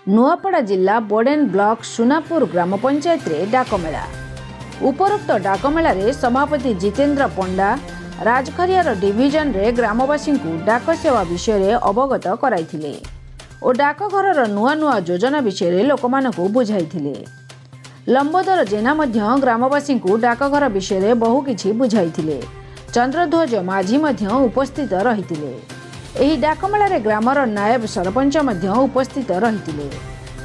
नुआपड़ा जिला बोडेन ब्लॉक सुनापुर ग्राम पंचायत रे डाकमेला। उपरोक्त डाकमेला रे सभापति जितेंद्र पंडा राजखरियार डिविजन रे ग्रामवासी को डाक सेवा विषय रे अवगत कराइथिले और डाकघर नुआ नुआ योजना विषय लोकमानकु बुझाइथिले। लंबोदर जेना मध्य ग्रामवासी को डाकघर विषय रे बहु किछि बुझाइथिले। चंद्रध्वज माझी मध्य उपस्थित रहिथिले। एही डाकमेला रे ग्रामर नायब सरपंच मध्य उपस्थित रहिथिले।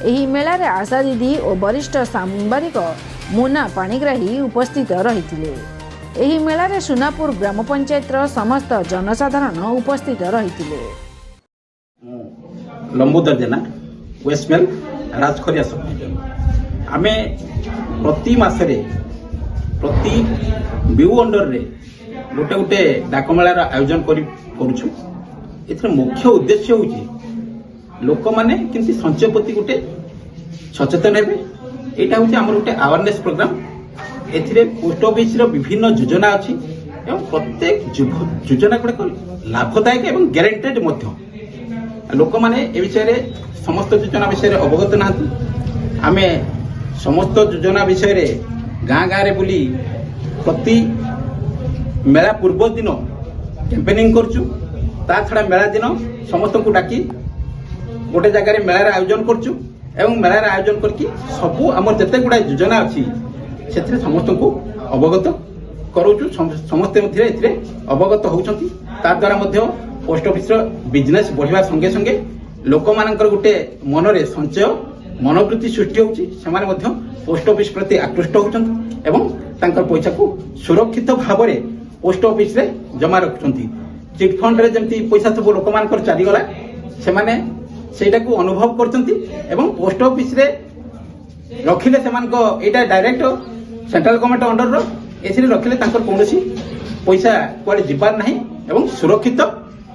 एही मेला रे आशा दीदी और वरिष्ठ सांबादिक मुना पाणिग्राही उपस्थित रहिथिले। एही मेला रे सुनापुर ग्राम पंचायत समस्त जनसाधारण उपस्थित रहिथिले। लंबोदर जेना वेस्टमेल राजखरिया सब डिविजन आमे प्रति मासरे प्रति बिउ अंडर रे गोटे गोटे डाकमेलार आयोजन करूछु। एथरे मुख्य उद्देश्य होची लोक माने किंति संचय प्रति गोटे सचेतन हेबे। एटा होची हमर गोटे अवेयरनेस प्रोग्राम। एथिरे पोस्ट ऑफिस रो विभिन्न योजना अछि एवं प्रत्येक योजना गुडे लाभदायक एवं ग्यारंटेड मध्य लोक माने ए विषय रे समस्त योजना विषय रे अवगत नाहंती। आमे समस्त योजना विषय रे गाँ गाँ रे बुली प्रति मेला पूर्व दिन कैंपेनिंग करछु। ता छड़ा मेला दिन समस्त को डाकी गोटे जगह मेलार आयोजन करछु एवं मेलार आयोजन करके सबू आमर जते गुडा योजना अछि सेथरे समस्त को अवगत करूछु। समस्त मध्य एथरे अवगत होउछंती। ता द्वारा मध्य पोस्ट ऑफिस रो बिजनेस बढ़िबा संगे संगे लोक मानकर गोटे मनरे संचय मनोवृत्ति सृष्टि होउची। सेमाने मध्य पोस्ट ऑफिस प्रति आकृष्ट होउछंती एवं तांकर पैसा को सुरक्षित भाव रे पोस्ट ऑफिस रे जमा रखुछंती। चिट फंड रे जेमती पैसा सब लोक मानकर चाली गला सेमाने सेटा को अनुभव करछंती एवं पोस्ट ऑफिस रे रखिले सेमान को एटा direct central government under row एथिरे रखिले तांकर कोनोसी पैसा कोडे जिबार नाही एवं सुरक्षित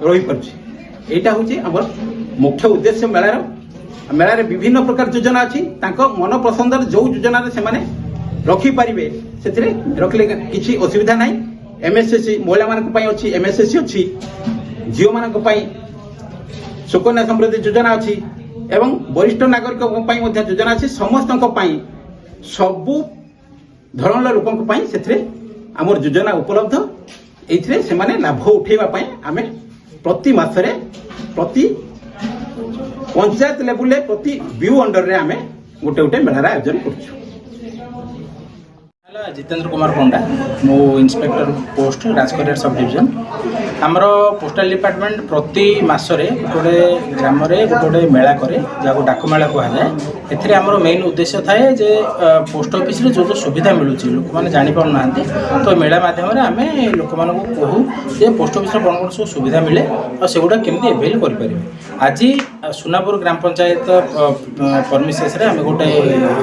रही परछि। एटा होची हमर मुख्य उद्देश्य मेला रे विभिन्न प्रकार योजना अछि। तांको मन पसंदर जो योजना रे सेमाने रखी परिबे सेथिरे रखले किछि असुविधा नाही। एमएसएससी महिला मानक पई अछि, एमएसएससी अछि, जियो मानक पई सुकन्या समृद्धि योजना अछि एवं वरिष्ठ नागरिक पई मध्ये योजना अछि। समस्तक पई सबु धरणर लोकक पई सेथिरे हमर योजना उपलब्ध। एथिरे सेमाने लाभ उठेबा पई आमे प्रति मासरे प्रति पंचायत लेवल प्रति व्यू अंडर रे आमे गोटे गोटे मेलार आयोजन करछु। जितेंद्र कुमार पंडा मो इंस्पेक्टर पोस्ट राजखरिया सब डिविजन। आमर पोस्टाल डिपार्टमेंट प्रति मासरे गोटे ग्राम रे गोटे मेला करे जाको डाक मेला कहा जाए। एथिरे आमर मेन उद्देश्य थाए जे पोस्ट ऑफिस रे जो जो सुविधा मिलुची लोक माने जानि पाउ नांती तो मेला माध्यम रे आमे लोक मानको कहू जे पोस्ट ऑफिस रे कोन कोन सब सुविधा मिले और सेगुडा केमती अवेल करि परिबे। आज सुनापुर ग्राम पंचायत परमिसेस रे आमे गोटे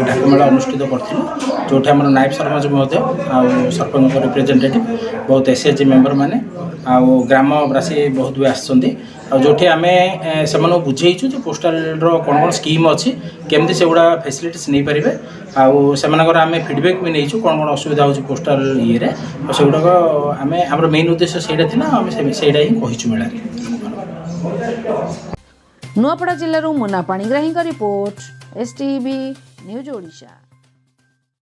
डाक मेला अनुष्ठित करथिलु जोठी हमर नायब सरपंच महोदय आ सरपंच रिप्रेजेंटेटिव बहुत एसएचजी मेंबर माने आ ग्रामवासी बहुत भी आसछन्ती आ जोठी आमे सेमानो बुझेइछु जे पोस्टल रो कोन कोन स्कीम अछि केमती सेगुडा फैसिलिटीज नै परिबे आ सेमानकर आमे फीडबैक भी नैछु कोन कोन असुविधा होछि पोस्टल ये रे और सेगुडा को आमे हमर मेन उद्देश्य सेडा थिना आमे सेडा ही कहिछु मेला रे। नुआपड़ा जिल्लारू मुना पाणिग्राही का रिपोर्ट एसटीवी न्यूज ओडिशा।